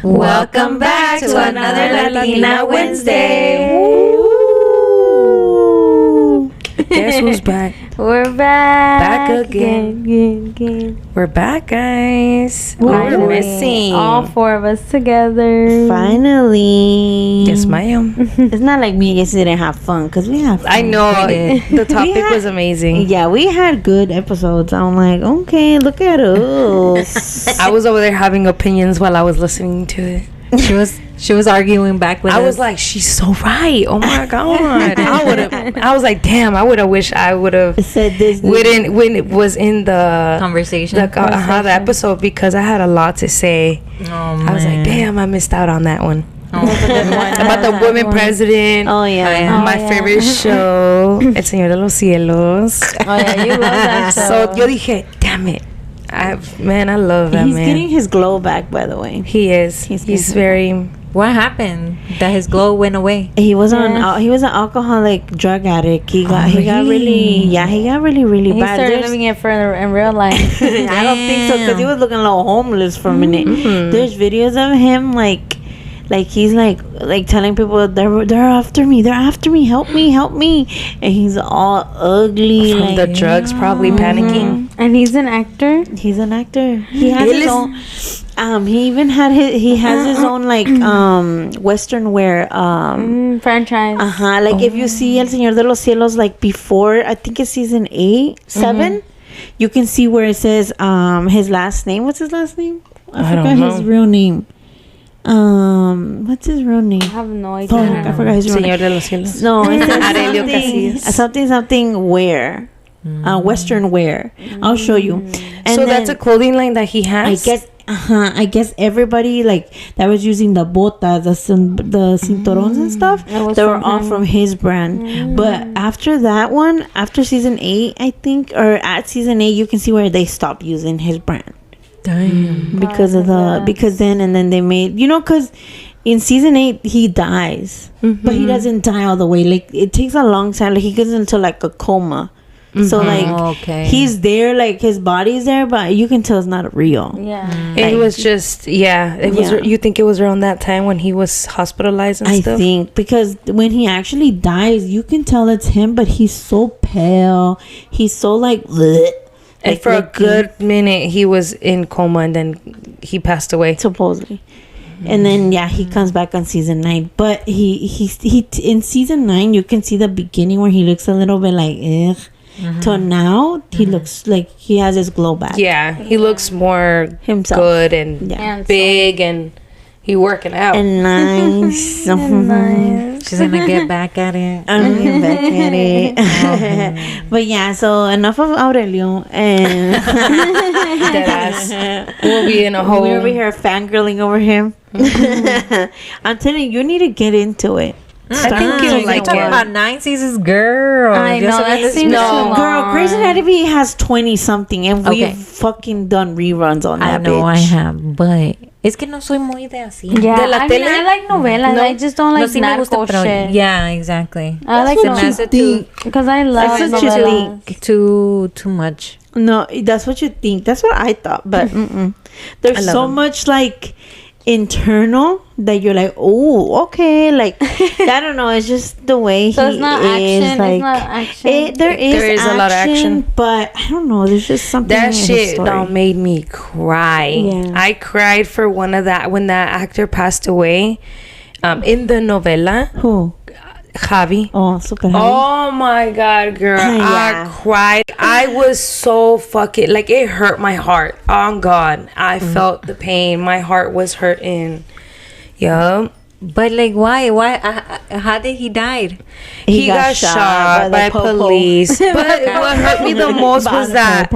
Welcome back to another Latina Wednesday. Woo! Guess who's back? We're back. Back again. We're back, guys. We were missing. All four of us together. Finally. Yes, ma'am. It's not like me and Jesse didn't have fun because we have fun. I know. The topic was amazing. Yeah, we had good episodes. I'm like, okay, look at us. I was over there having opinions while I was listening to it. She was arguing back with us. I was like, she's so right. Oh my god. I was like, damn. I would have wished I would have said this when it was in the conversation. The episode, because I had a lot to say. I was like, damn, I missed out on that one. About the women president. Oh yeah. My favorite show, El Señor de los Cielos. Oh yeah, you love that show. So yo dije, damn it. I love that He's man. getting his glow back, by the way. He is. He's very. What happened? That his glow went away. He was he was an alcoholic drug addict. He got really bad. He started living it further in real life. I don't think so, because he was looking a little homeless for a minute. There's videos of him like he's like telling people they're after me, help me, and he's all ugly From the drugs, probably panicking. And he's an actor. He has his own he even had he has his own like western wear franchise. like if you see El Señor de los Cielos, like before, I think it's season 7, you can see where it says his last name. What's his last name? I forgot his real name. What's his real name? I have no idea. Fuck, I forgot his real name. Señor de los Cielos. No, it Aurelio Casillas. says something wear. Western wear. I'll show you. And so that's a clothing line that he has. I guess everybody like that was using the botas, the cinturons and stuff. They were all from his brand. But after that one, after season 8, I think, or at season 8, you can see where they stopped using his brand. Damn. Because then they made, because in season 8 he dies, but he doesn't die all the way. Like it takes a long time. Like he goes into like a coma. So like he's there, like his body's there, but you can tell it's not real. Yeah. It was just was. You think it was around that time when he was hospitalized and stuff? I think because when he actually dies, you can tell it's him, but he's so pale. He's so like bleh. And for a good minute he was in coma, and then he passed away supposedly. And then he comes back on season 9, but he in season 9 you can see the beginning where he looks a little bit like ugh. So now he looks like he has his glow back. Yeah, he looks more himself, good and big, and he working out and nice. She's gonna get back at it. I'm gonna get back at it. But so enough of Aurelio and Deadass. We'll be in a whole. We're over here fangirling over him. I'm telling you need to get into it. I think you'll like talking about 9 seasons, girl. I know that seems too long. Girl, Grey's Anatomy has 20 something, and we've fucking done reruns on that. I know bitch. I have, but es que no soy muy de así. Yeah, De la tele? I like novelas. I just don't like sí me gusta, narco pero shit. yeah, exactly. I like because I love That's what you novelas. think. Too much. No, that's what you think. That's what I thought, but there's so much like internal that you're like, oh, okay, like I don't know, it's just the way So he it's not is. action. Like It's not action. there is a lot of action, but I don't know, there's just something that in his shit story. made me cry. I cried for when that actor passed away in the novela. Who? Javi. Oh, super Javi. Oh my god, girl. I cried. I was so fucking, like, it hurt my heart. On God. I felt the pain. My heart was hurting. Yup. But like, why? How did he die? He got shot by police. But what hurt me the most was that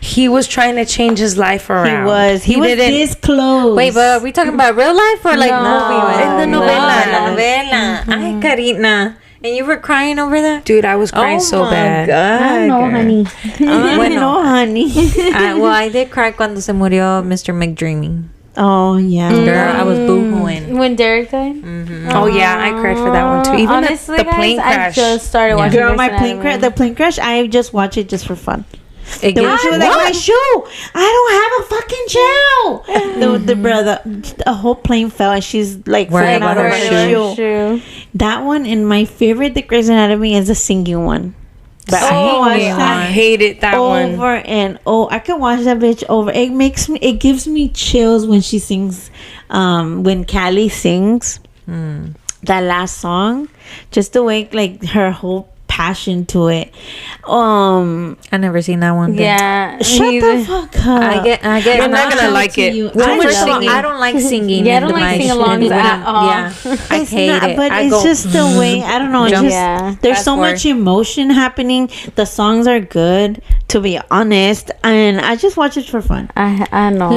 he was trying to change his life around. He was this close. Wait, but are we talking about real life or like movie? In the novela. Novela. Ay, Karina. And you were crying over that? Dude, I was crying so bad. I know, honey. No, honey. Well, I did cry cuando se murió Mr. McDreamy. Oh, yeah. Girl, I was boo-hooing. When Derek died? Oh, yeah, I cried for that one too. Even honestly, the plane guys, crash. I just started watching Girl, Grey's Anatomy. the plane crash, I just watch it just for fun. The one she was like, my shoe. I don't have a fucking shoe. The brother, a whole plane fell and she's like Wearing out of her her shoe. That one and my favorite, The Grey's Anatomy, is the singing one. But I can watch I that hated that one. over and I can watch that bitch over. It gives me chills when she sings, when Callie sings that last song, just the way like her whole passion to it. I never seen that one. Yeah. Shut the fuck up. I get. I'm not gonna like it. You. Well, I first of all, love I don't like singing. Yeah, I in don't like my sing-alongs at all. Yeah, I It's hate not, it. but I it's go, just the way. I don't know. It's Jump. just, Yeah. there's Fast so forward. much emotion happening. The songs are good, to be honest, and I just watch it for fun. I know.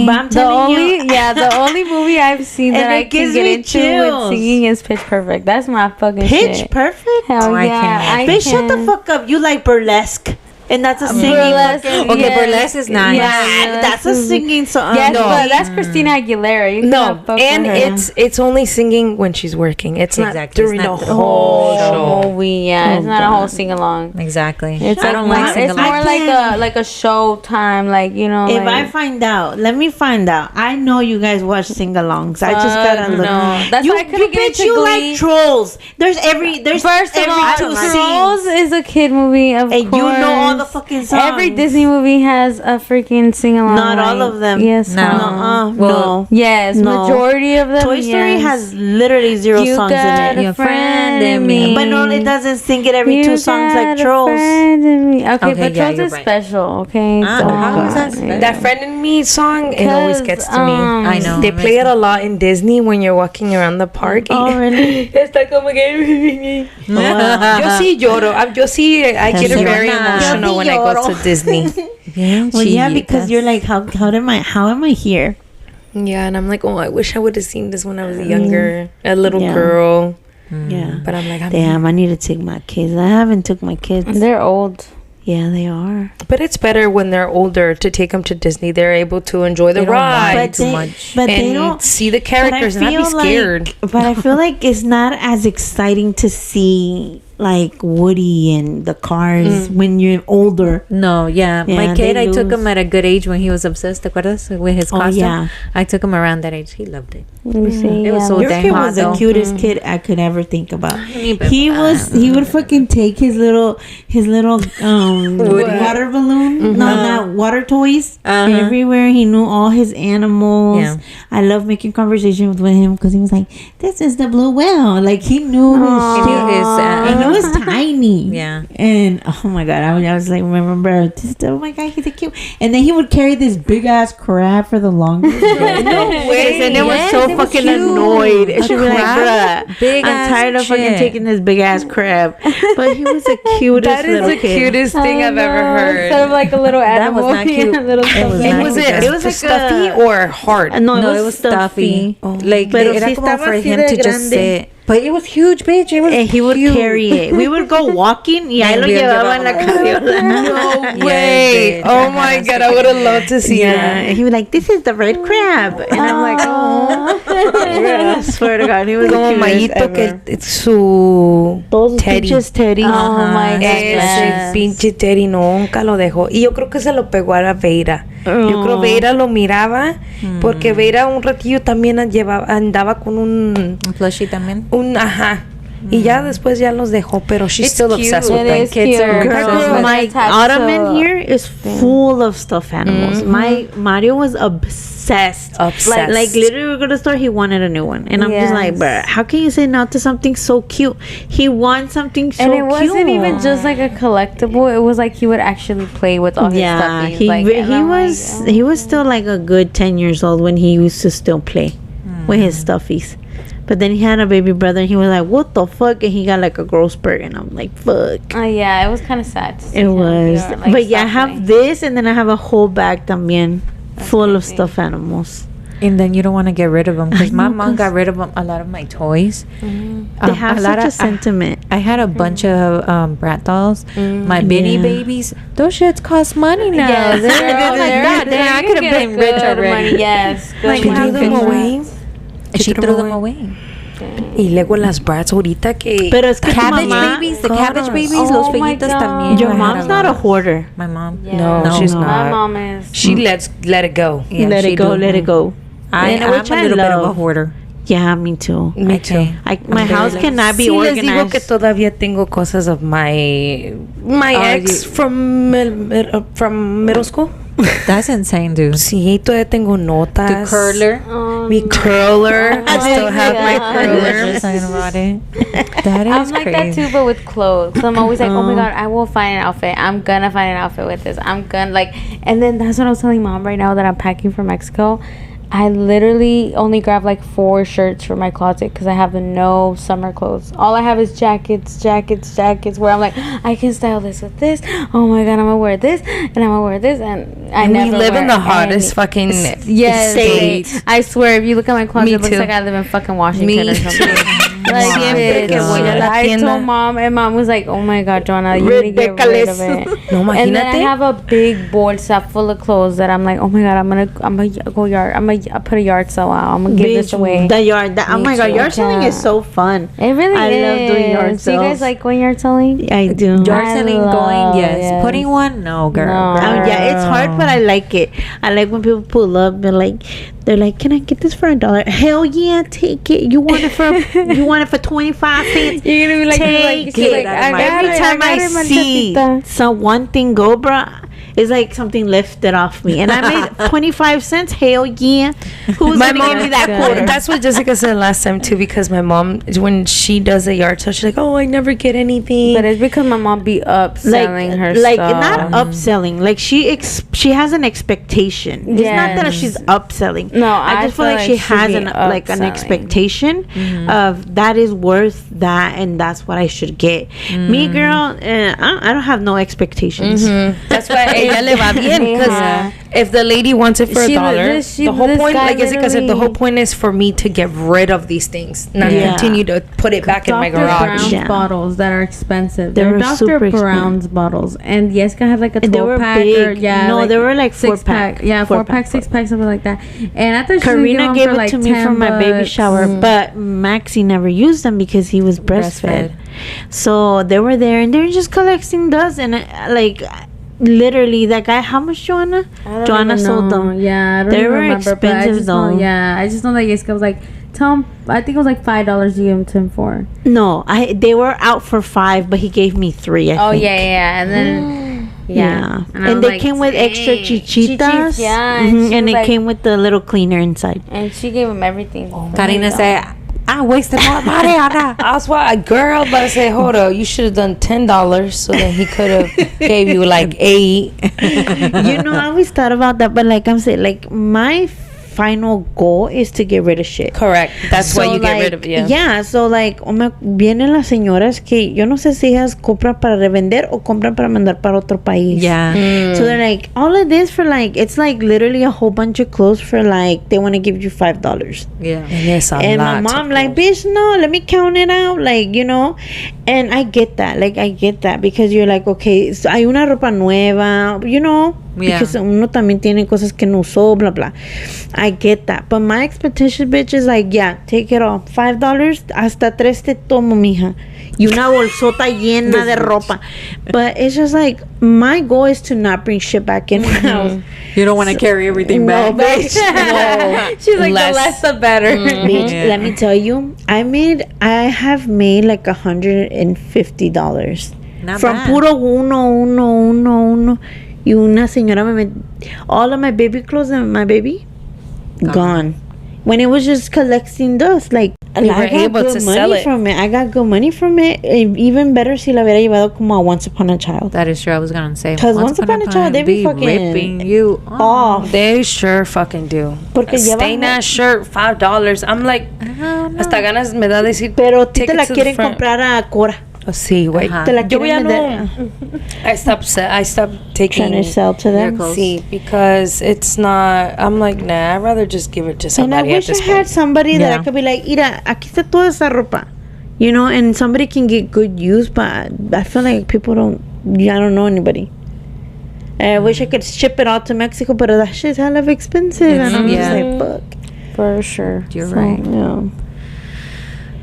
But I'm The telling only you, the only movie I've seen And that it I can gives get me into chills. with singing is Pitch Perfect. That's my fucking Pitch shit. Perfect. Hell I yeah. cannot. Bitch, shut the fuck up. You like burlesque, and that's a singing. Burlesque, fucking- Okay, yes. burlesque is nice. Yeah, that's a singing song. Yes, No. but that's Christina Aguilera. You No, cannot fuck and with her. it's only singing when she's working. It's not Exactly. It's during not the the whole whole show. movie. Yeah, it's Oh, not a whole God. sing along. Exactly. It's I don't like It's sing-along. more I like a show time, like you know. If I like, find out, let me find out. I know you guys watch sing-alongs. I just gotta look. no. That's you, why I couldn't get bitch, into you Glee. like Trolls. There's First of every all, two Trolls scenes. is a kid movie, of And course. you know all the fucking songs. Every Disney movie has a freaking sing along. Not all of them. Yes. No. huh? No. Yes. No. Majority of them. Toy Story yes. has literally zero You songs got in it. a friend in me. But no, it doesn't sing it every You two songs like got a Trolls. friend in me. Okay, Okay, but yeah, Trolls you're is right. special. Okay. How is that special? That Friend in Me song, it always gets to me. I know. They play it a lot in Disney when you're walking around the park. Oh, really? Está como que... Wow. Yo sí lloro. Yo sí, I get Yo very sí emotional when I go to Disney. Well, yeah, because you're like, how am I here? Yeah, and I'm like, oh, I wish I would have seen this when I was younger, a little Yeah. girl. Yeah. But I'm like, Damn, I need to take my kids. I haven't took my kids. They're old. Yeah, they are. But it's better when they're older to take them to Disney. They're able to enjoy the They don't mind ride too much. But they and don't see the characters and not be scared. But I feel like it's not as exciting to see like Woody and the cars when you're older. No, yeah. Yeah, My kid, they I took lose. him at a good age when he was obsessed, ¿te acuerdas? With his Oh, costume. yeah. I took him around that age. He loved it. You see, It was yeah, so Your dang kid hot, was the though. cutest kid I could ever think about. but- He would fucking take his little water balloon, no, not water toys everywhere. He knew all his animals. Yeah. I love making conversations with him because he was like, "This is the blue whale." Like he knew his He shit. knew his, And it was tiny. Yeah. And oh my god, I was like, remember, oh my god, he's a cute. And then he would carry this big ass crab for the longest. No way. And it was Yes, so it was fucking cute. annoyed. And A she'd be like, crab? bruh, Big I'm ass tired of fucking shit. taking this big ass crab. But he was the cutest That is little the kid. cutest thing I've ever heard. Instead of like a little That animal. was not cute. a little It was stuffy. And not was cute. it? It was like stuffy a- or hard? No, No, it was stuffy. Like, Pero era sí como estaba for así him de to just grande. sit. But it was huge, bitch. It was And he would huge. carry it. We would go walking y ahí And lo we llevaba en la carriola. No Yes, way. bitch. Oh my god, I would have loved to see Yeah, that. and he was like, "This is the red crab," and I'm like, "Oh, I swear to God, he was the Como cutest Mayito ever. que su Todos los Teddy. pinches Teddy. Oh my god. Ese yes. pinche Teddy nunca lo dejó. Y yo creo que se lo pegó a la Veira. Yo creo Veira lo miraba porque Veira un ratillo también andaba con un Un plushie también. ajá. Y ya después ya los dejó, pero she's It's still cute. obsessed with It them. is Kids cute. are Girl, obsessed with my Attached ottoman to- here is full of stuffed animals. My Mario was obsessed. Obsessed. Like literally, we go to the store, he wanted a new one, and I'm just like, Yes. bruh, how can you say no to something so cute? He wants something so And cute. it wasn't even just like a collectible. It was like he would actually play with all his Yeah, stuffies. he like, and I'm like, he was still like a good 10 years old when he used to still play with his stuffies. But then he had a baby brother and he was like, what the fuck? And he got like a growth spurt and I'm like, fuck. yeah, it was kind of sad. To see It him, was. you know, like, But yeah, I stop have playing. this and then I have a whole bag también full of crazy. stuffed animals. And then you don't want to get rid of them because I my know, mom 'cause- got rid of a lot of my toys. They have a lot such a of- sentiment. I had a bunch of brat dolls. My Benny Yeah. babies. Those shits cost money now. Yes, They're girl, like they're- that. Then I you could have get been good rich already. money, yes. Good She money, threw them good away. money. She threw them away. Y luego las brats ahorita que... Pero es que tu Cabbage mamá, babies, the cabbage babies, Oh los my fellitos God. también. your I had mom's not a lot. hoarder. My mom. No, No. she's No. not. My mom is. She let it go. Yeah, let she it go, do. let it go. I'm a Which I little bit of a love. hoarder. Yeah, me too. Me too. My house cannot be Sí, les digo organized. que todavía tengo cosas of my ex from middle school. That's insane, dude. Sí, todavía tengo notas. The curler. Mi curler. I still have my curler. Just talking about it. That is I'm like that crazy. too, but with clothes. So I'm always like, oh my god, I will find an outfit. I'm gonna find an outfit with this. I'm gonna like, and then that's what I was telling mom right now that I'm packing for Mexico. I literally only grab like 4 shirts for my closet because I have no summer clothes. All I have is jackets. Where I'm like, I can style this with this. Oh my god, I'm gonna wear this and I'm gonna wear this, and I And we never live in wear the hottest any- fucking Yes, state. I swear, if you look at my closet, Me it looks too. like I live in fucking Washington Me or something. Like, Siempre que voy a la I tienda. told mom, and mom was like, "Oh my god, Joanna, you need to get rid of it." No, And then I imagínate. have a big bolsa full of clothes that I'm like, "Oh my god, I'm gonna go yard. I'm gonna put a yard sale out. I'm gonna give this away." The yard. Oh Me my god, too. yard selling Yeah. is so fun. It really I is. love doing yard Do you guys sales. like going yard selling? I do. Yard I selling love going, yes. it. Putting one, no, girl. No. Yeah, it's hard, but I like it. I like when people pull up and they're like, "Can I get this for $1?" Hell yeah, take it. You want it for 25 cents? You're gonna be like, Take she's it. like, I got Every it, time got I it, see Marchatita. some one thing go, bruh, it's like something lifted off me, and I made 25 cents. Hell yeah! Who's My gonna mom, give me that quarter? that's what Jessica said last time too, because my mom, when she does a yard sale, she's like, "Oh, I never get anything." But it's because my mom be up selling her like stuff. not upselling, like she has an expectation. It's not that Yes. she's upselling. No, I just feel like she has be an upselling. expectation of that is worth that, and that's what I should get. Me, girl, I don't have no expectations. That's why ella le va bien, because Yeah. if the lady wants it for She- $1, the whole point, like Jessica said, the whole point is for me to get rid of these things, not Yeah. continue to put it back in my Dr. garage. Brown's Yeah. bottles that are expensive. They They're were Dr. super Brown's bottles, and Jessica had like a 12 They were pack. Or, big. yeah, No, they were like 6 4-pack. Yeah, 4 4-pack, pack, 6 pack, something like that. And I thought she Karina gave for it like to me for my baby $10. shower, but Maxie never used them because he was breastfed. So they were there, and they were just collecting dust, and literally that guy. How much, Joanna? I don't Joanna even sold know. them. Yeah, I don't They even were remember, but I expensive, just know, though. yeah, I just know that Jessica was like, tell him. I think it was like $5 you gave him to him for. No, they were out for 5, but he gave me 3. I Oh think. yeah, and then Yeah. I And was they like, came with extra "Dang." chichitas. Yeah, Mhm, she and was it like- came with the little cleaner inside. and she gave him everything. Karina said, I wasted more money on that. That's why a girl about to say, hold up, you should have done $10 so that he could have gave you like 8. I always thought about that, but like I'm saying, like my final goal is to get rid of shit. Correct. That's why So, you get rid like, of it. Yeah, so like vienen las señoras que yo no sé si ellas compran para revender o compran para mandar para otro país. Yeah. So they're like, all of this for like, it's like literally a whole bunch of clothes for like, they want to give you $5. Yeah. And it's a And my lot mom to like, bitch, no, let me count it out, like, and I get that because you're like, okay, so hay una ropa nueva, Yeah. because uno también tiene cosas que no usó, blah blah. I get that, but my expectation, bitch, is like, yeah, take it all, $5, hasta 3 te tomo, mija, y una bolsota llena de ropa. But it's just like, my goal is to not bring shit back in my house. You don't want to carry everything No, back. bitch, no. She's like, Less. the less the better. Bitch, let me tell you, I have made like $150 Not from bad. puro uno. Y una señora all of my baby clothes and my baby gone. When it was just collecting dust, like You were I got able good to money sell it. from it. I got good money from it. Even better si la hubiera llevado como a Once Upon a Child. That is true. I was going to say. 'Cause once upon a time, they be fucking ripping you off. Off. They sure fucking do. Porque A stain llevan- ass shirt, $5. I'm like, hasta ganas me da decir. Pero ti take te it la to the quieren front. comprar a Cora. Oh, sí, güey. Ajá. Te la Yo ya quieren no. vender. I stopped taking. Trying to sell to them. clothes. See, because it's not. I'm like, nah. I'd rather just give it to And I somebody at wish I this had point. somebody that Yeah. I could be like, mira, aquí está toda esa ropa. And somebody can get good use, but I feel like people don't, I don't know anybody. I wish I could ship it all to Mexico, but that shit's hella expensive. And I'm yeah. just like, fuck. For sure. You're So, right. yeah.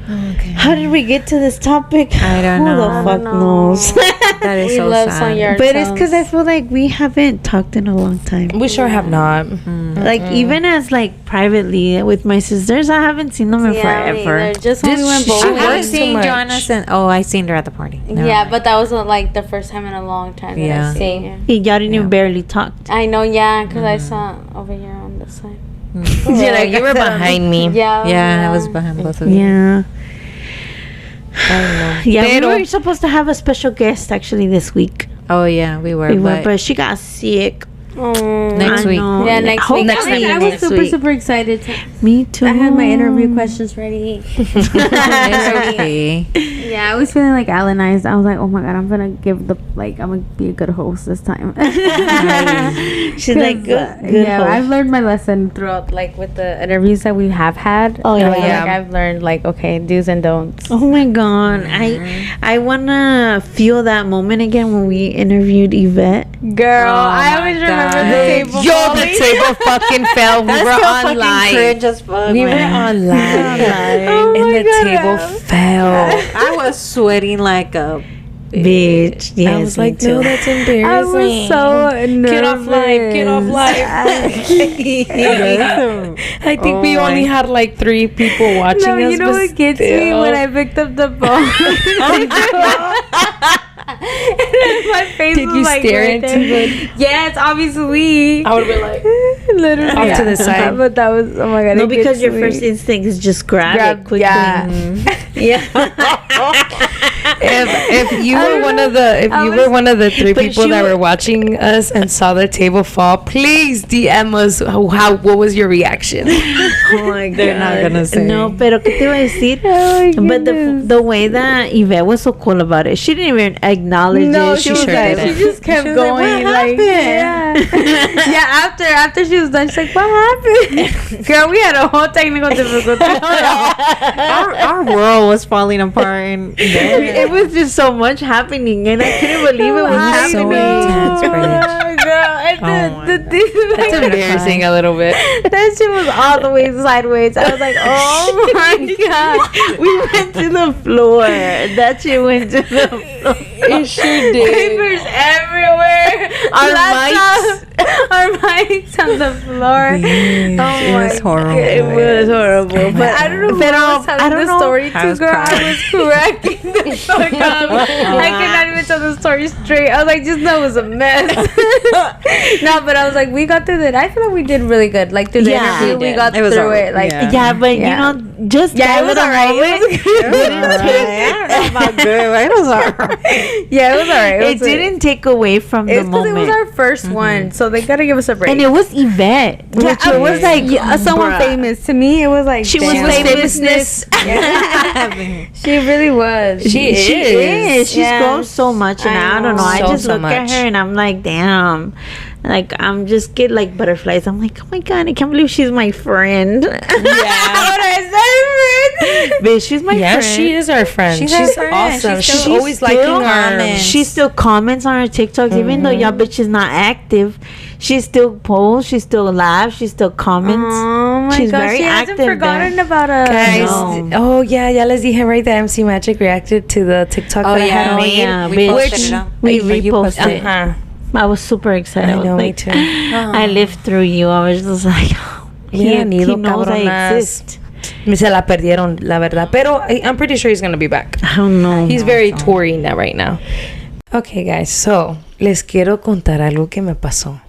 Okay. How did we get to this topic? I don't know. Who the fuck knows? That is We so love sad. Sonia. But it's because I feel like we haven't talked in a long time. We sure have not. Like even as like privately with my sisters, I haven't seen them in forever. Just when we went She bowling. works I've too seen much. Joanna since. Oh, I seen her at the party. Never Yeah, mind. but that wasn't like the first time in a long time that Yeah. I seen you. Y'all didn't even barely talk. I know, yeah, because I saw over here on this side. Yeah, you were behind me. Yeah, I was behind both of you. Yeah. I Yeah, Pero- we were supposed to have a special guest actually this week. Oh yeah, we were. But she got sick. Next I week. know. Yeah, next week. Next week. I was Next super, week. super excited. Me too. I had my interview questions ready. It's okay. Yeah, I was feeling like Alanized. I was like, oh my god, I'm gonna I'm gonna be a good host this time. She's like good. Yeah, host. I've learned my lesson throughout, like with the interviews that we have had. Oh, yeah. Yeah. Like I've learned like okay, do's and don'ts. Oh my god, I wanna feel that moment again when we interviewed Yvette. Girl, Oh I my always remember God. the table. Yo, the table fucking fell. We were on live. We were on live. And the table fell. I was sweating like a Bitch, yes, I was me like, too. no, that's embarrassing. I was so nervous. Get off live. Get off live. I think we only had like 3 people watching No, us. you know but what gets me still. when I picked up the phone. My face Did was you like stare right into there. the? Yes, obviously. I would have been like, Literally Off to the side. But that was oh my god. No, it because gets your me. first instinct is just grab it quickly. Yeah. if you were one of the 3 But people she that wa- were watching us and saw the table fall, please DM us what was your reaction. Oh my god. They're not gonna say. No, pero ¿qué te iba a decir? Oh But the way that Yvette was so cool about it, she didn't even acknowledge No, it. she sure like, didn't. she just kept She was like, going. "What Like, happened?" yeah. After she was done, she's like, "What happened?" Girl, we had a whole technical difficulty. our world was falling apart, and It was just so much happening, and I couldn't believe it was I so happening. intense, Oh, girl, and the That's embarrassing a little bit. that shit was all the way sideways. I was like, oh my god. We went to the floor. That shit went to the floor. It sure did. Papers everywhere. Our Our mics on the floor. it was horrible. It was horrible. But I don't know who Pero, I was telling I don't the know. story I to, was girl. crying. I was cracking the fuck up. I could not even tell the story straight. I was like, just know it was a mess. No, but I was like, we got through it. I feel like we did really good. Like through the Yeah, interview, we we did. got It was through alright. it. Like, Yeah. Yeah, but Yeah. you know, just yeah, that it was little alright. moment, I don't know about good, but it was alright. Yeah, it was alright. it didn't take away from the It's because it moment. was our first one, so they gotta give us a break. And it was Yvette. yeah, which it was like someone bruh. famous. To me, it was like She was damn. famousness. She really was. She is. She Yeah. grows so much, and I don't know. I So, just so look at much. her and I'm like, damn. Like I'm just get like butterflies. I'm like, oh my god, I can't believe she's my friend. Bitch, she's my Yeah, friend. she is our friend. She's She's, our friend. awesome. She's She's, still- always She's liking still our. She still comments on her TikToks, even though y'all bitch is not active. She still posts. She still laughs. She still comments. Oh my She's gosh, very she hasn't active forgotten there. about us. Guys, No. oh yeah, ya les dije right that MC Magic reacted to the TikTok that I had made. yeah, we bitch. posted it up. We Or you posted reposted it. it. Uh-huh. I was super excited. I was know, me like, too. I lived through you. I was just like, Mira, he nido, knows I cabronas. exist. Se la perdieron, la verdad. Pero I'm pretty sure he's gonna be back. I don't know. He's very touring now right now. Okay, guys. So les quiero contar algo que me pasó.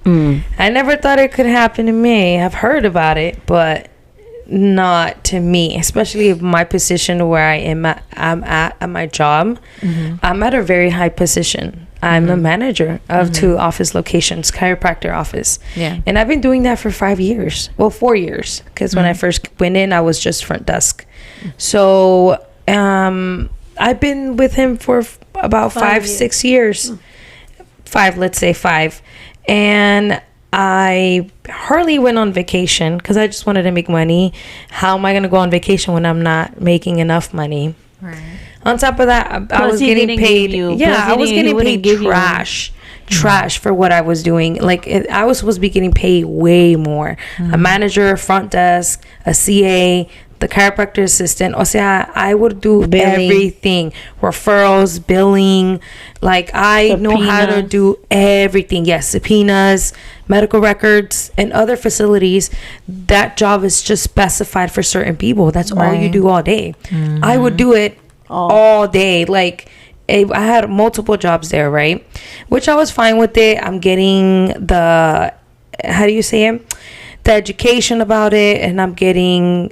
I never thought it could happen to me. I've heard about it, but not to me, especially my position where I'm at my job. I'm at a very high position. I'm a manager of 2 office locations, chiropractor office. Yeah. And I've been doing that for 5 years. Well, 4 years. Because when I first went in, I was just front desk. So I've been with him for about 5-6 years. 5, let's say 5. And I hardly went on vacation because I just wanted to make money. How am I going to go on vacation when I'm not making enough money? Right. On top of that, I Plus was he getting didn't paid. give you- Yeah, plus he I was didn't- he getting wouldn't paid give you trash for what I was doing. Like I was supposed to be getting paid way more. A manager, front desk, a CA, the chiropractor assistant. O sea, I would do Billing. everything. Referrals, billing. Like, I know how to Subpoenas. do everything. Yes, subpoenas, medical records, and other facilities. That job is just specified for certain people. That's all you Right. do all day. I would do it all day. Like, I had multiple jobs there, right? Which I was fine with it. I'm getting the, how do you say it? The education about it, and I'm getting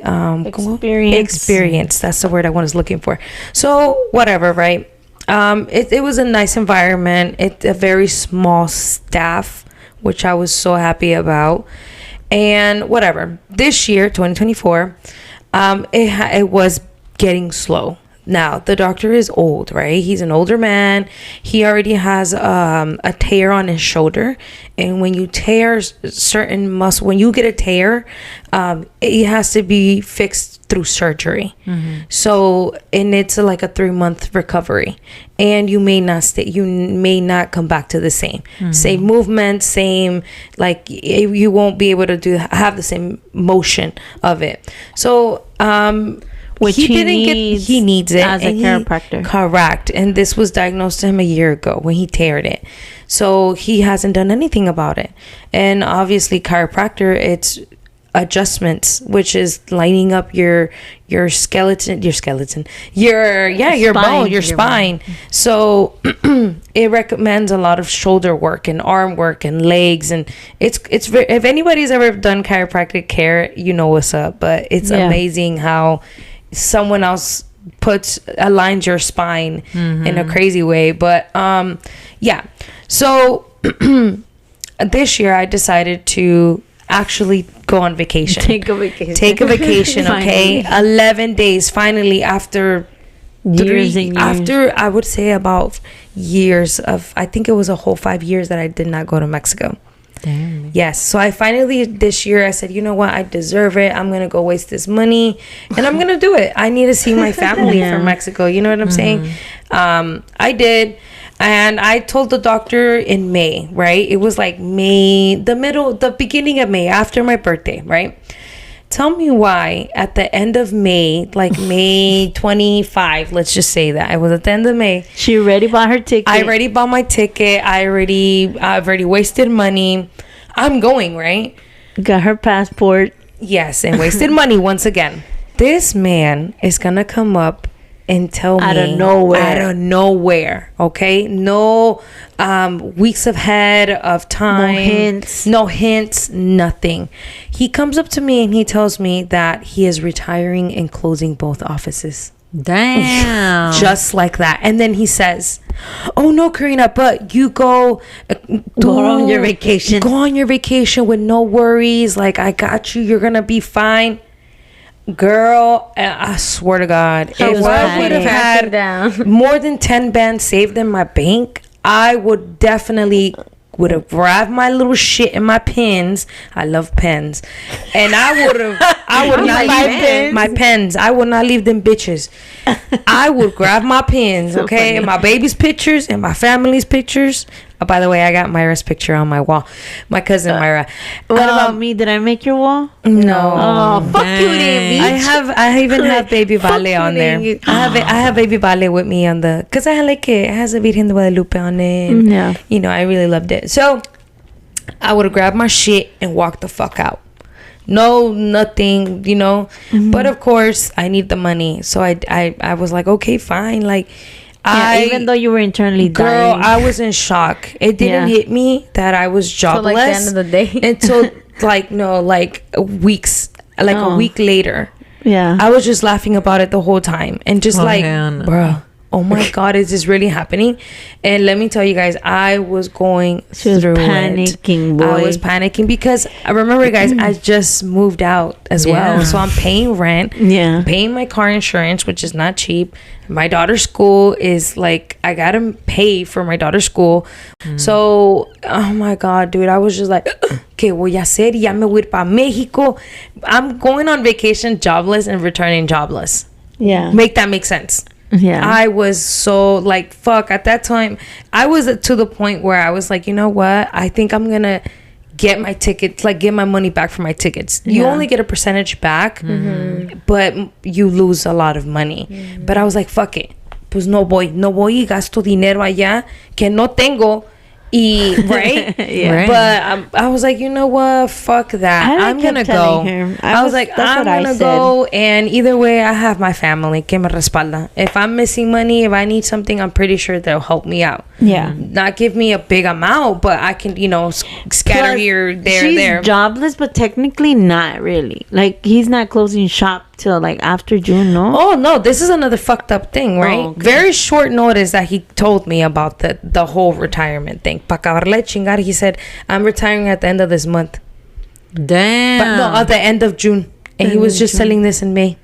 experience. That's the word I was looking for. So whatever, right? It was a nice environment. It's a very small staff, which I was so happy about. And whatever. This year, 2024, it was getting slow. Now, the doctor is old, right? He's an older man. He already has a tear on his shoulder. And when you tear certain muscle, when you get a tear, it has to be fixed through surgery. So, and it's like a 3-month recovery. And you may not come back to the same. Same movement, same, like, you won't be able to have the same motion of it. So, Which he needs it as a and chiropractor. Correct. And this was diagnosed to him a year ago when he teared it. So he hasn't done anything about it. And obviously, chiropractor, it's adjustments, which is lining up your skeleton, your spine. bone, your spine. So it recommends a lot of shoulder work and arm work and legs, and it's if anybody's ever done chiropractic care, you know what's up. But it's amazing how someone else aligns your spine in a crazy way. But yeah, so this year I decided to actually go on vacation. Take a vacation. Okay. 11 days finally, after Years and years. after I would say about years of, I think it was a whole 5 years that I did not go to Mexico. Damn. Yes. So I finally, this year, I said, you know what? I deserve it. I'm going to go waste this money and I'm going to do it. I need to see my family from Mexico. You know what I'm saying? I did. And I told the doctor in May, right? It was like May, the beginning of May, after my birthday, right? Tell me why at the end of May, like May 25, let's just say that. It was at the end of May. She already bought her ticket. I already bought my ticket. I've already wasted money. I'm going, right? Got her passport. Yes, and wasted money once again. This man is going to come up and tell me Out of nowhere, okay? No weeks ahead of time. No hints, nothing. He comes up to me and he tells me that he is retiring and closing both offices. Damn. Just like that. And then he says, oh no, Karina, but you go on your vacation. Go on your vacation with no worries. Like, I got you. You're going to be fine. Girl, I swear to God, if I would have had more than 10 bands saved in my bank, I would definitely would have grabbed my little shit in my pens. I love pens. And I would not leave my pens. I would not leave them bitches. I would grab my pens, okay, and my baby's pictures and my family's pictures. Oh, by the way, I got Myra's picture on my wall. My cousin Myra. What about me? Did I make your wall? No. Oh, fuck you, then, bitch. I even have Baby Vale on there. I have Baby Vale with me on the, because I like it. It has a Virgen de Guadalupe on it. And, Yeah. you know, I really loved it. So I would have grabbed my shit and walked the fuck out. No, nothing, you know. But of course, I need the money. So I was like, okay, fine. Like, Even though you were internally girl, dying. I was in shock. It didn't hit me that I was jobless. Like the end of the day. Until weeks, like a week later. Yeah. I was just laughing about it the whole time and just man. bruh, oh my God, is this really happening? And let me tell you guys, I was going through panicking, it. boy. I was panicking because I remember, guys, I just moved out as well. So I'm paying rent. Yeah. Paying my car insurance, which is not cheap. My daughter's school is like, I gotta pay for my daughter's school. So, oh my God, dude, I was just like, ¿qué voy a hacer? Ya me voy para Mexico. I'm going on vacation jobless and returning jobless. Yeah. Make that make sense. Yeah. I was so like, fuck. At that time, I was to the point where I was like, you know what? I think I'm gonna get my tickets, like get my money back for my tickets. You only get a percentage back, but you lose a lot of money. But I was like, fuck it. Pues no voy y gasto dinero allá que no tengo. Right? Yeah. But I was like, you know what? Fuck that. I'm going to go. I was like, I'm going to go. And either way, I have my family que me respalda. If I'm missing money, if I need something, I'm pretty sure they'll help me out. Yeah. Not give me a big amount, but I can, you know, scatter Plus, here, there, she's there. jobless, but technically not really. Like, he's not closing shop till like after June, no? Oh no, this is another fucked up thing, right? Oh, okay. Very short notice that he told me about the whole retirement thing. Pa acabarle chingar, he said, I'm retiring at the end of this month. Damn. But no, at the end of June. And he was just telling this in May.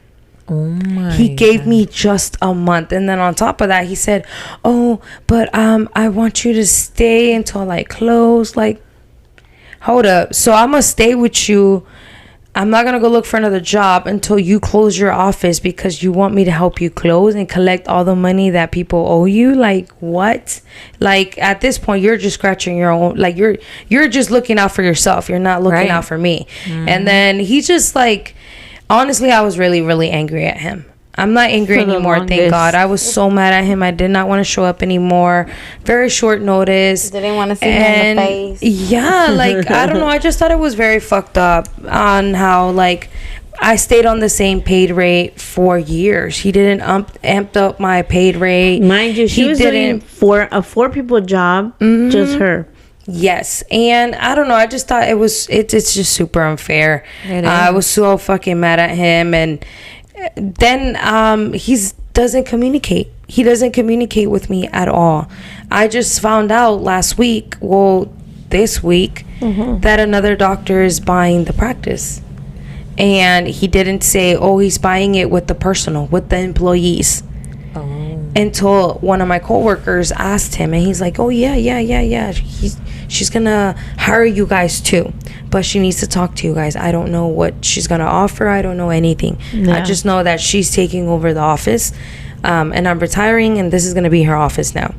Oh my. He gave me just a month. And then on top of that, he said, oh, but I want you to stay until I close. Like, hold up. So I'm going to stay with you. I'm not going to go look for another job until you close your office because you want me to help you close and collect all the money that people owe you. Like, what? Like, at this point, you're just scratching your own, like, you're just looking out for yourself. You're not looking out for me. And then he just, like, honestly, I was really, really angry at him. I'm not angry anymore, thank God. I was so mad at him. I did not want to show up anymore. Very short notice. Didn't want to see him in the face. Yeah, like, I don't know. I just thought it was very fucked up on how, like, I stayed on the same paid rate for years. He didn't amped up my paid rate. Mind you, she was doing a 4-people job, just her. Yes, and I don't know. I just thought it's just super unfair. I was so fucking mad at him, and then he doesn't communicate. He doesn't communicate with me at all. I just found out this week, that another doctor is buying the practice, and he didn't say, oh, he's buying it with the employees. Until one of my coworkers asked him, and he's like, oh yeah, she's gonna hire you guys too, but she needs to talk to you guys. I don't know what she's gonna offer. I don't know anything. I just know that she's taking over the office, and I'm retiring, and this is gonna be her office now.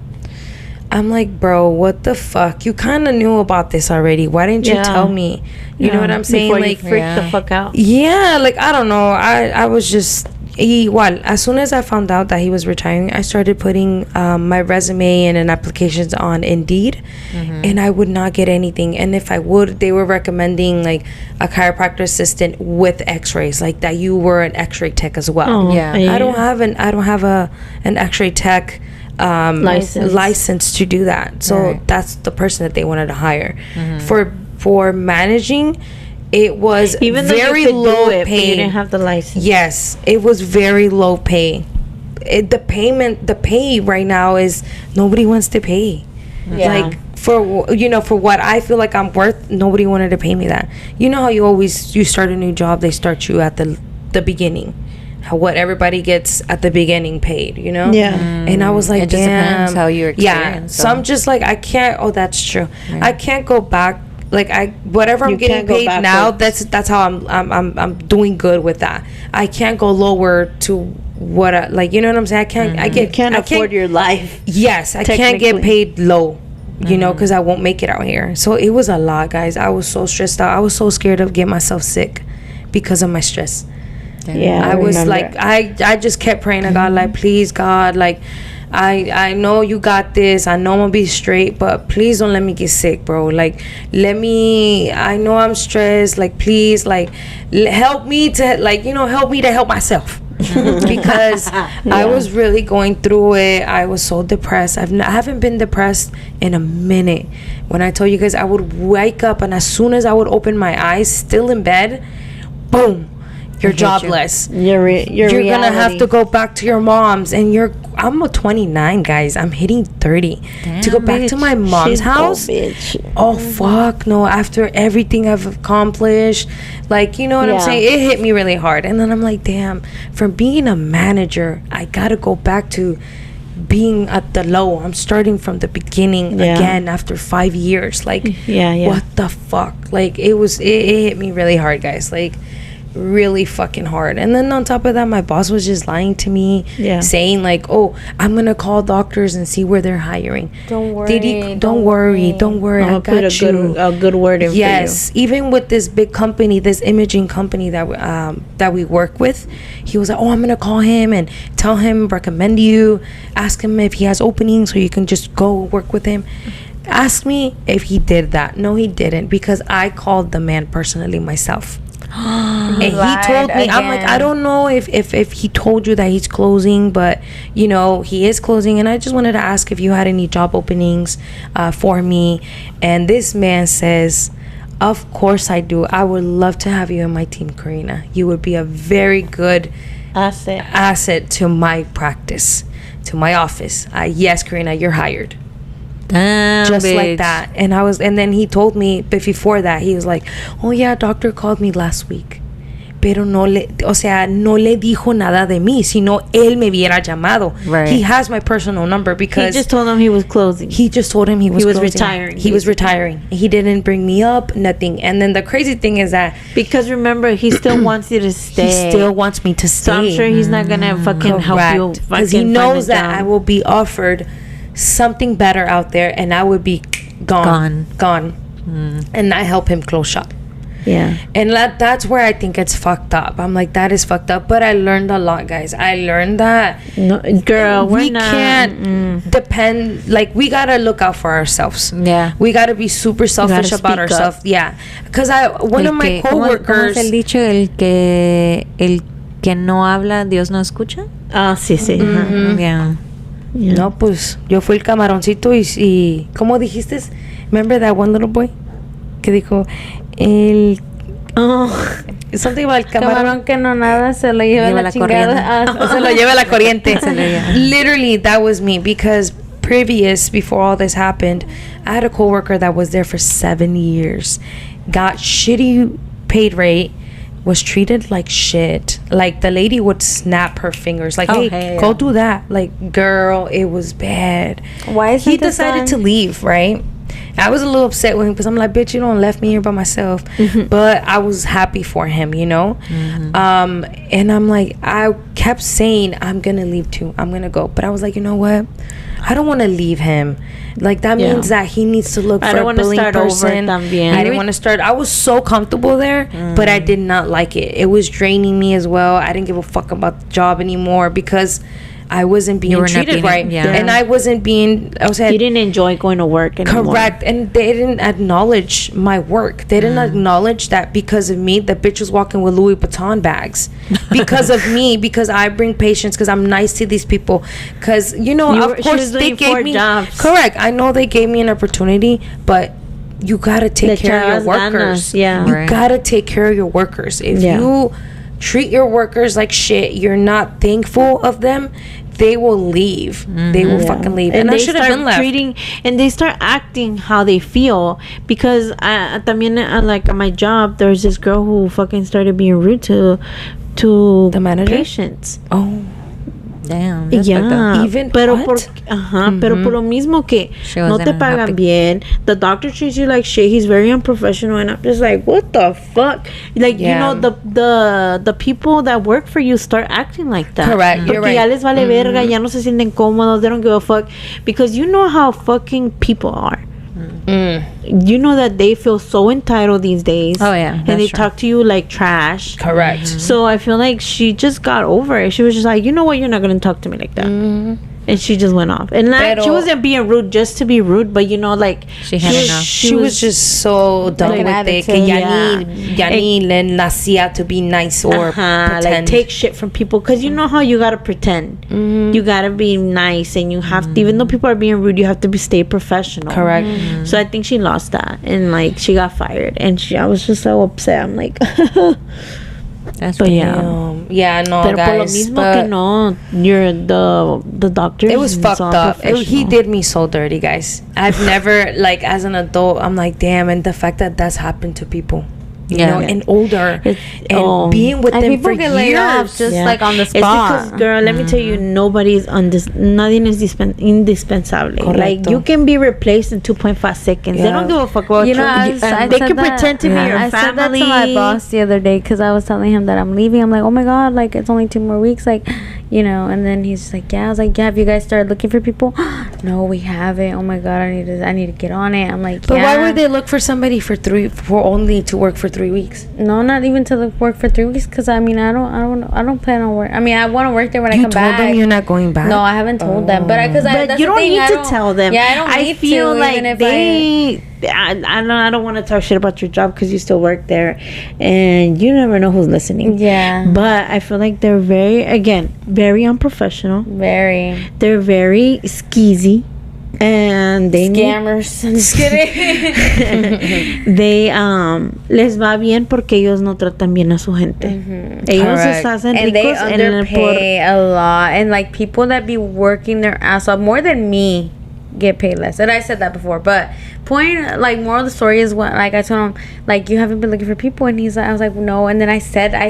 I'm like, bro, what the fuck? You kind of knew about this already. Why didn't you tell me? You know what I'm saying? Before like, you freaked the fuck out. Yeah, like, I don't know. I was just igual. As soon as I found out that he was retiring, I started putting my resume and applications on Indeed, and I would not get anything. And if I would, they were recommending like a chiropractor assistant with X-rays, like that you were an X-ray tech as well. I don't have an X-ray tech license to do that. So that's the person that they wanted to hire. For managing, it was even very low pay. You didn't have the license. Yes, it was very low pay. The pay right now is nobody wants to pay. Like for what I feel like I'm worth, nobody wanted to pay me that. You know how you start a new job, they start you at the beginning. What everybody gets at the beginning paid, you know? Yeah. And I was like, it just depends how you experience. So I'm just like, I can't. Oh, that's true. I can't go back. Like whatever I'm getting paid now, that's how I'm doing good with that. I can't go lower to what you know what I'm saying. I can't. You can't afford your life. Yes, I can't get paid low. You know, because I won't make it out here. So it was a lot, guys. I was so stressed out. I was so scared of getting myself sick because of my stress. Yeah, I was like, I just kept praying to God, like, please, God, like, I know you got this. I know I'm gonna be straight, but please don't let me get sick, bro. Like, I know I'm stressed. Like, please, like, help me to help myself. Because I was really going through it. I was so depressed. I haven't been depressed in a minute. When I told you guys, I would wake up, and as soon as I would open my eyes, still in bed, boom. You're jobless. You're gonna have to go back to your mom's, and I'm 29, guys. I'm hitting 30. To go back to my mom's house. Oh fuck no! After everything I've accomplished, like, you know what I'm saying, it hit me really hard. And then I'm like, damn, from being a manager, I gotta go back to being at the low. I'm starting from the beginning again after 5 years. Like, what the fuck? Like, it hit me really hard, guys. Like, really fucking hard. And then on top of that, my boss was just lying to me, saying like, "Oh, I'm gonna call doctors and see where they're hiring." Don't worry. Don't worry. I got put a good word in for you. Yes, even with this big company, this imaging company that we work with, he was like, "Oh, I'm gonna call him and tell him, recommend you, ask him if he has openings so you can just go work with him." Ask me if he did that. No, he didn't, because I called the man personally myself. And he told me, I'm like, I don't know if he told you that he's closing, but you know, he is closing, and I just wanted to ask if you had any job openings for me. And this man says, of course I do. I would love to have you in my team, Karina. You would be a very good asset to my practice, to my office. Yes, Karina, you're hired. Damn, just bitch. like that. And then he told me, but before that he was like, "Oh yeah, doctor called me last week, pero no le dijo nada de mí, sino él me hubiera llamado." Right. He has my personal number because he just told him he was closing. He just told him he was closing. retiring. He was retiring. He didn't bring me up, nothing. And then the crazy thing is that because remember, he still wants you to stay. he still wants me to stay. So I'm sure he's not gonna fucking help you, because he knows that I will be offered something better out there, and I would be gone. And I help him close shop. Yeah. And that's where I think it's fucked up. I'm like, that is fucked up. But I learned a lot, guys. I learned that, no, girl, we can't depend. Like, we gotta look out for ourselves. Yeah. We gotta be super selfish about ourselves. Yeah. Because one of my coworkers. ¿Cómo es el dicho? El que no habla, Dios no escucha. Ah, sí. Yeah. No, pues yo fui el camaroncito y ¿cómo dijiste? Remember that one little boy que dijo something about el Camarón que no nada se lo lleva la chingada. Se lo lleva la corriente. Literally, that was me, because before all this happened, I had a coworker that was there for 7 years, got shitty paid rate, was treated like shit. Like, the lady would snap her fingers like, hey, go do that. Like, girl, it was bad. Why is he decided to leave, right? I was a little upset with him because I'm like, bitch, you don't left me here by myself. But I was happy for him, you know. And I'm like, I kept saying, I'm gonna leave too, I'm gonna go. But I was like, you know what, I don't want to leave him. Like, that means that he needs to look for a billing person. I didn't want to start. I was so comfortable there, but I did not like it. It was draining me as well. I didn't give a fuck about the job anymore because I wasn't being treated right. And I wasn't being, you didn't enjoy going to work anymore. Correct. And they didn't acknowledge my work. They didn't acknowledge that because of me, the bitch was walking with Louis Vuitton bags. Because of me, because I bring patients, because I'm nice to these people. Because, you know, of course, they gave me jobs. Correct. I know they gave me an opportunity, but you gotta take care of your workers. You gotta take care of your workers. If you treat your workers like shit, you're not thankful of them, they will leave. They will fucking leave. And I should have been left. And they start acting how they feel. Because también, like, at my job, there's this girl who fucking started being rude to the manager, patients. Oh, damn. Even pero por lo mismo que no te pagan bien, the doctor treats you like shit, he's very unprofessional, and I'm just like, what the fuck? Like, you know, the people that work for you start acting like that. Correct. You're right. Ya les vale verga, ya no se sienten cómodos, they don't give a fuck, because you know how fucking people are. You know that they feel so entitled these days. Oh yeah. And they talk to you like trash. Correct. So I feel like she just got over it. She was just like, you know what, you're not gonna talk to me like that. And she just went off. And she wasn't being rude just to be rude, but you know, like, she had enough. She was just so done with it que ya ni le nacía to be nice or pretend. Like, take shit from people, because you know how you gotta pretend. You gotta be nice, and you have to, even though people are being rude, you have to stay professional. Correct. So I think she lost that, and like, she got fired, and I was just so upset. I'm like, that's but no, pero guys, por lo mismo que no, you're the doctor. It was fucked up. He did me so dirty, guys. I've never, like, as an adult, I'm like, damn. And the fact that that's happened to people. you Yeah. know, and older, It's- and being with And them people for get laid off years. just Yeah. like on the It's spot. because, girl, let me tell you, nothing is indispensable. Like, Correcto. you can be replaced in 2.5 seconds. They Yeah. don't give a fuck about You know, you. I They said can that- pretend to be your I said that family. to my boss the other day because I was telling him that I'm leaving. I'm like, oh my god, like it's only 2 more weeks, like, you know. And then he's just like, yeah. I was like, yeah. Have you guys started looking for people? No, we haven't. Oh my god, I need to get on it. I'm like, But yeah. why would they look for somebody for only to work for 3 weeks? No, not even to work for 3 weeks. Cause I mean, I don't plan on work. I mean, I want to work there when I You come told back. them you're not going back. No, I haven't told them, but But that's you the don't thing, need I to don't- tell them. Yeah, I don't need I feel to, like even if I don't want to talk shit about your job because you still work there, and you never know who's listening. Yeah. But I feel like they're very unprofessional. Very They're very skeezy, and they scammers. I'm just kidding. they les va bien porque ellos no tratan bien a su gente. Ellos Correct. se hacen And they ricos en el underpay a lot, and like people that be working their ass off more than me get paid less. And I said that before, but point, like, moral of the story is when, like, I told him, like, you haven't been looking for people, and he's like, I was like, no. And then I said that I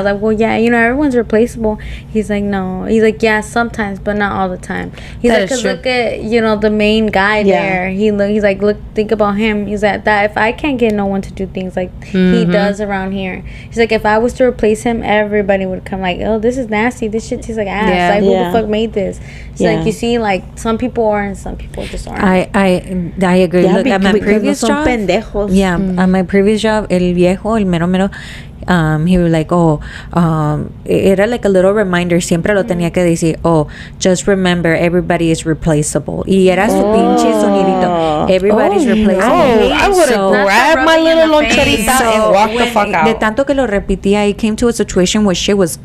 was like, well, yeah, you know, everyone's replaceable. He's like, no. He's like, yeah, sometimes, but not all the time. He's That like, is 'cause true. look at, you know, the main guy Yeah. there. He's like, look, think about him. He's like, that if I can't get no one to do things like he does around here, he's like, if I was to replace him, everybody would come like, oh, this is nasty. This shit tastes like ass. Yeah. Like, who Yeah. the fuck made this? It's Yeah. like, you see, like, some people are and some people just aren't. I agree. Yeah, Look, at my because previous no son job, pendejos. yeah, at my previous job, el viejo, el mero mero, he was like, era like a little reminder, siempre lo tenía que decir, just remember, everybody is replaceable. Y era su pinche sonidito, everybody's replaceable. I would So- have grabbed my rubbing in little the face. loncherita and walked the when- fuck de out. tanto que lo repetía, it came to a situation where shit was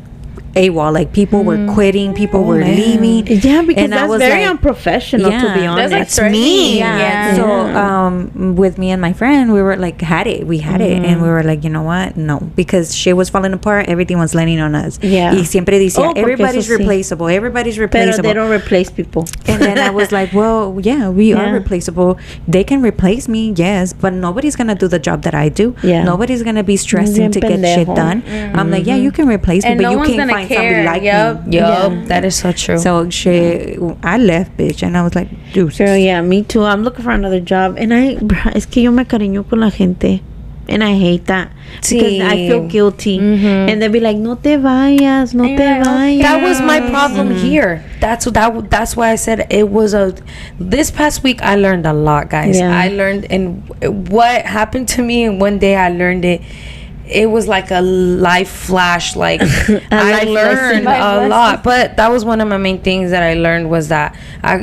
AWOL. Like, people were quitting, people were man. leaving. Yeah, because And I that's was very like, unprofessional, to be yeah. honest. That's like mean. threatening. Yeah. So with me and my friend, we were like, we had it, and we were like, you know what? No, because shit was falling apart. Everything was landing on us. Yeah. Y siempre decía, Porque everybody's eso sí. replaceable. Everybody's Pero replaceable. they don't replace people. And then I was like, well, yeah, we Yeah. are replaceable. They can replace me, yes, but nobody's gonna do the job that I do. Yeah. Nobody's gonna be stressing Bien to get shit pendejo. done. I'm like, yeah, you can replace me, And but no you one's can't gonna find care. somebody like Yup. me. Yup, that is so true. So I left, bitch, and I was like, dude. Girl, yeah, me too. I'm looking for another job, and es que yo me cariño con la gente, and I hate that because I feel guilty, and they'll be like, "No te vayas, no And te you're like, vayas." That was my problem here. That's why I said it was this past week I learned a lot, guys. Yeah. I learned, and what happened to me, and one day I learned it. It was like a life flash. Like I life learned lesson. a lot, but that was one of my main things that I learned was that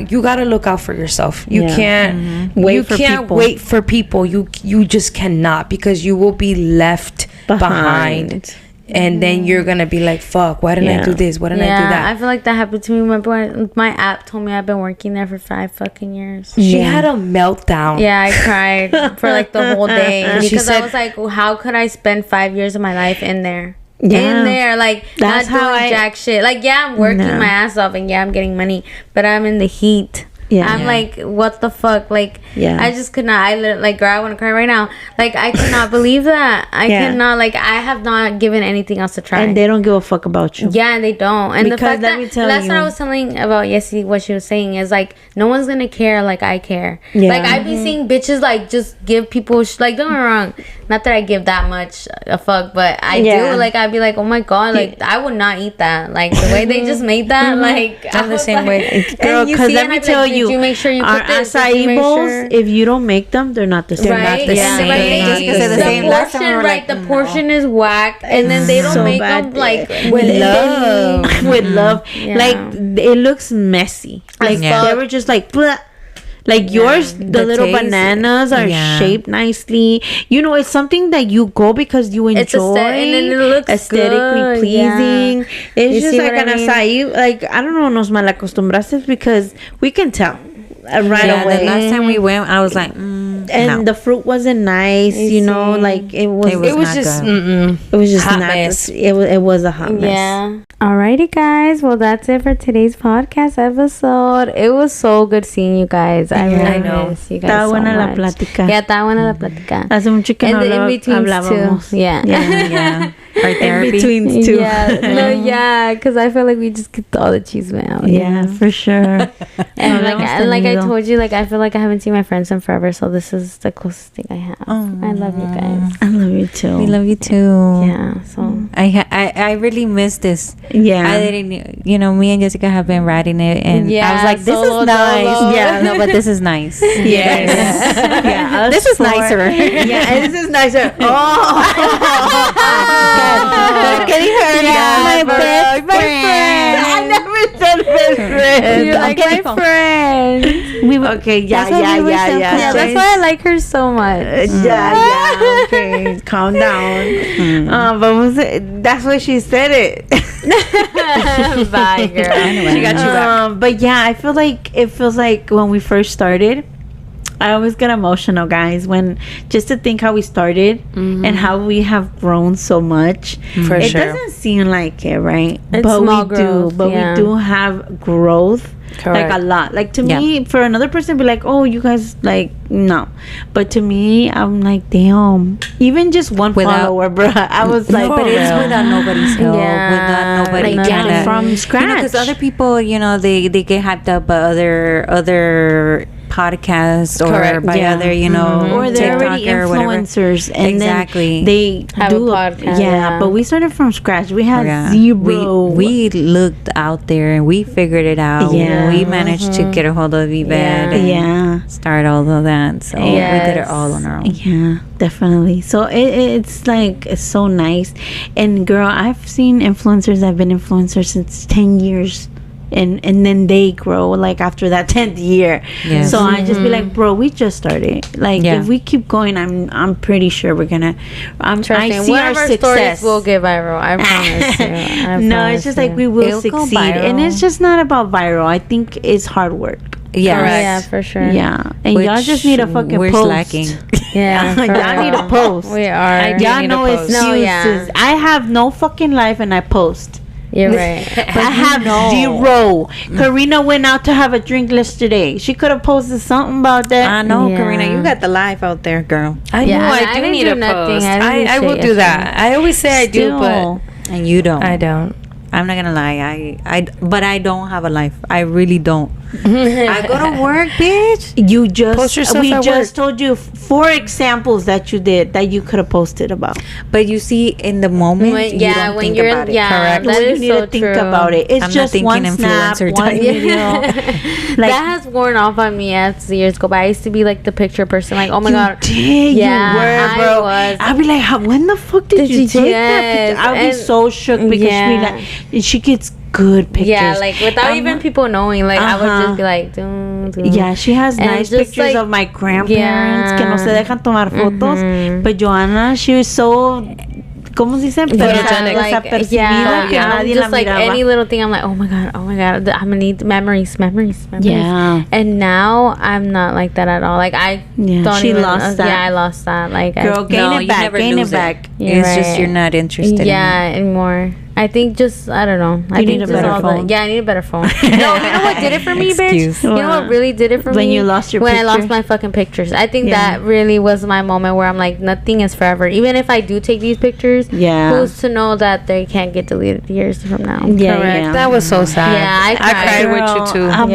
you gotta look out for yourself. You Yeah. can't Wait you for can't people. wait for people. You just cannot, because you will be left behind. And then you're gonna be like, fuck, why didn't I Yeah. do this? Why didn't I do I that? feel like that happened to me. Remember when my app told me I've been working there for 5 fucking years? She had a meltdown. Yeah, I cried for like the whole day She because said- I was like, well, how could I spend 5 years of my life in there? Yeah. In there, like, That's not how doing I- jack shit. Like, yeah, I'm working No. my ass off, and yeah, I'm getting money, but I'm in the heat. Yeah. I'm like, what the fuck? Like, Yeah. I just could not. Like, girl, I want to cry right now. Like, I could not believe that. I Yeah. cannot. Like, I have not given anything else a try. and they don't give a fuck about you. Yeah, and they don't. And the Because fact let that me tell that's what you- I was telling about Yessie, what she was saying is like, no one's gonna care like I care. Yeah. Like, I be seeing bitches like just give people like, don't get me wrong, not that I give that much a fuck, but I Yeah. do. Like, I'd be like, oh my god, like I would not eat that. Like the way they just made that, like I'm the was same like- way. Girl, and you because see let it, me and I'd be tell like, did you, you make sure you our put this? Did acai you make bowls, sure? if you don't make them, they're not the same. Right, the yeah, same. right. They're not the same. The Same. Last time we portion, were right? like, The no. portion is whack, and then they don't So make bad. them like With love. with love. Yeah. Like, it looks messy. Like, Yeah. they were just like, bleh. Like yours, the The little taste, bananas are yeah. shaped nicely. You know, it's something that you go because you enjoy. It's and then it looks aesthetically good, pleasing. yeah. It's You just see like what an I mean? acai. Like, I don't know, nos malacostumbraste because we can tell right Yeah, away. the last time we went, I was like, and the fruit wasn't nice. You know, like it was. It was It was not just, good. It was just hot not. mess. It was a hot mess. Yeah. Alrighty, guys. Well, that's it for today's podcast episode. It was so good seeing you guys. I Yeah. really I know. miss you guys Estaba so buena la much. plática. Yeah, estaba buena la plática. Hace mucho que And no the in-betweens hablábamos. too. Yeah. Yeah. Our In therapy. betweens too. Yeah, no, yeah, because I feel like we just get all the cheese out. Yeah, for sure. And like, Hablamos I tenido. told you, like I feel like I haven't seen my friends in forever, so this is the closest thing I have. I love you guys. I love you too. We love you too. Yeah, so I really miss this. Yeah. I didn't, me and Jessica have been writing it, and I Yeah, was like, this solo, is nice. solo. Yeah, no, but this is nice. Yes. Yeah. us This is four. nicer. Yeah, this is nicer. Oh. Getting her. Yeah, my best friend. I never said best friend. you're like getting my home. friend. Okay, yeah, That's why we were yeah. Yeah, that's why I like her so much. Yeah. Okay, calm down. That's why she said it. Bye, girl. She got you back. But yeah, I feel like it feels like when we first started. I always get emotional, guys, when just to think how we started and how we have grown so much. For It sure. doesn't seem like it, right? It's but small we growth, do. But yeah. we do have growth. Correct. Like a lot. Like to Yeah. me, for another person to be like, oh, you guys like no. But to me, I'm like, damn. Even just one Without- follower, bruh. I was like, But it's real. without nobody's help. Yeah, Without nobody like, trying yeah, to from scratch. Because other people, they get hyped up by other podcasts or Correct. by Yeah. other, or they're already TikToker or whatever. influencers, and Exactly. then they Have a do podcast, Yeah, yeah. but we started from scratch. We had Yeah. zero. We looked out there and we figured it out. Yeah. We managed to get a hold of Yvette and yeah. start all of that. So we did it all on our own. Yeah, definitely. So it's like it's so nice. And girl, I've seen influencers that have been influencers since 10 years. And then they grow like after that 10th year. Yes. So I just be like, bro, we just started. Like Yeah. if we keep going, I'm pretty sure we're gonna. Trust I me, see one our of our success. stories will get viral. I promise you. I No, promise it's just you. like we will It'll go succeed, and viral. it's just not about viral. I think it's hard work. Yeah. Correct. Yeah, for sure. Yeah, and y'all just need a fucking we're post. slacking. Yeah, for Y'all need a real. post. We are. I do Y'all need know a post. excuses. No, yeah. I have no fucking life, and I post. You're right. I have zero. Karina went out to have a drink yesterday. She could have posted something about that. I know, Yeah. Karina, you got the life out there, girl. I Yeah, know I I do didn't need do a nothing. post. I didn't I do will shit do that. I always say I do, Still. And you don't. but I don't. I'm not gonna lie. But I don't have a life. I really don't. I go to work, bitch. You just Post yourself we at just work. told you 4 examples that you did that you could have posted about. But you see, in the moment, you don't when think you're about it. yeah, Correct. that you is need so to think true. about it. It's I'm not just thinking one snap, influencer one type. video. Like that has worn off on me as the years go by. I used to be like the picture person, like, oh my you god, did, Yeah, you were, I bro. was. I'd be like, when the fuck did you take that Yes, picture? I'd be and- so shook because Yeah. she gets good pictures. yeah, like without even people knowing, like I would Uh-huh. just be like, Yeah, she has And nice just, pictures like, of my grandparents que no se dejan tomar fotos. Mhm. But Joanna, she was so, ¿cómo se dice? Photogenic. Desapercibida, yeah, que I'm nadie la just like miraba. any little thing. I'm like, oh my god, I'm gonna need memories. Yeah. And now I'm not like that at all. Like I Yeah, don't she even. lost that. Yeah, I lost that. Like Girl, I, gain No, it you back, never gain lose it back. You're It's just right. you're not interested. yeah, anymore. I think just I don't know. I You think need a just better all phone. yeah, I need a better phone. No, you know what did it for me, Excuse. bitch? You know what really did it for me? When you lost your when I lost picture? my fucking pictures. I think Yeah. that really was my moment where I'm like, nothing is forever. Even if I do take these pictures, Yeah. who's to know that they can't get deleted years from now? Yeah, Correct. yeah. That was so sad. Yeah, I cried cried. with you too. A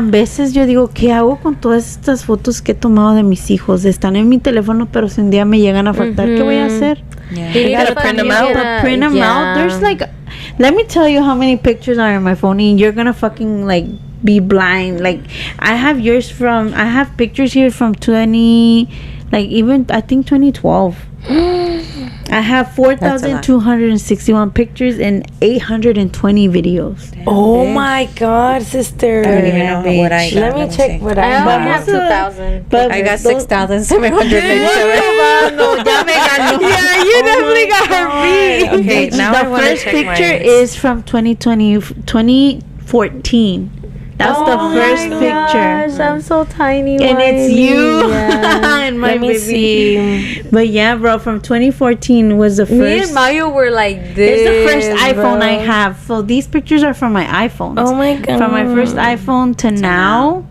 veces yo digo, ¿qué hago con todas estas fotos que he tomado de mis hijos? Están en mi teléfono, pero si un día me llegan a faltar, ¿qué voy a hacer? Yeah. You gotta need to print 'em fucking out. get a- Print them yeah. out. There's like, let me tell you how many pictures are in my phone, and you're gonna fucking like be blind. Like, I have pictures here from 20, like even I think 2012. I have 4,261 pictures and 820 videos. Oh my God, sister. I don't even know what I got. Let me check see. what I I only have. have 2,000. But I got those- 6,797. No, ya me ganó. Yeah, you definitely got her beat. Okay, now I The wanna first check picture mine. is from 2014. That's the first picture. Gosh, I'm so tiny. And it's Wiley. you Yeah. and my Let me baby. see. But yeah, bro, from 2014 was the first. Me and Mario were like this. It's the first iPhone bro. I have. So these pictures are from my iPhone. Oh my god. From my first iPhone to now.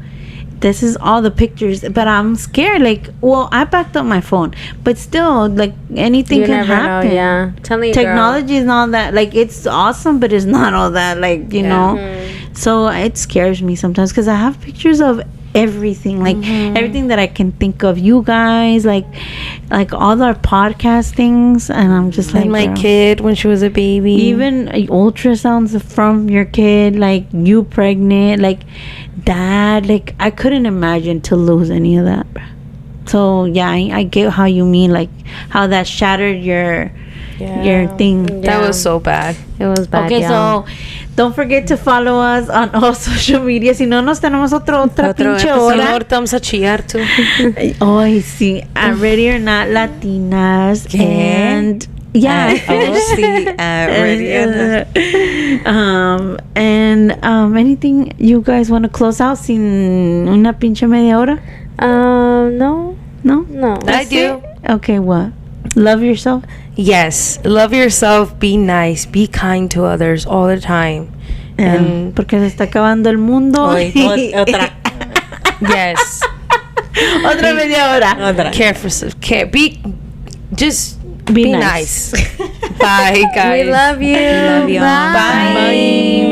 This is all the pictures, but I'm scared. Like, well, I backed up my phone, but still, like, anything You can never happen. know. Yeah, tell me, Technology is not that, like, it's awesome, but it's not all that, like, you know. So it scares me sometimes because I have pictures of everything, like everything that I can think of. You guys, like all our podcast things, and I'm just like, And my girl. kid when she was a baby. Even ultrasounds from your kid, like you pregnant, like dad, like I couldn't imagine to lose any of that. So yeah, I get how you mean, like how that shattered your thing. That was so bad. It was bad. Okay, so don't forget to follow us on all social media. Si no, nos tenemos otra Otro pinche episodio. hora. Ahorita vamos a chillar tú. Ay, sí. Ready or Not Latinas. ¿Qué? And yeah. sí, Anything you guys want to close out sin una pinche media hora? No. No? I do. Okay, what? Love yourself? Yes. Love yourself. Be nice. Be kind to others all the time. And Porque se está acabando el mundo. Otra. yes. Otra media hora. Care for care. Just Be be nice. nice. Bye, guys. We love you. Love you. Bye. Bye.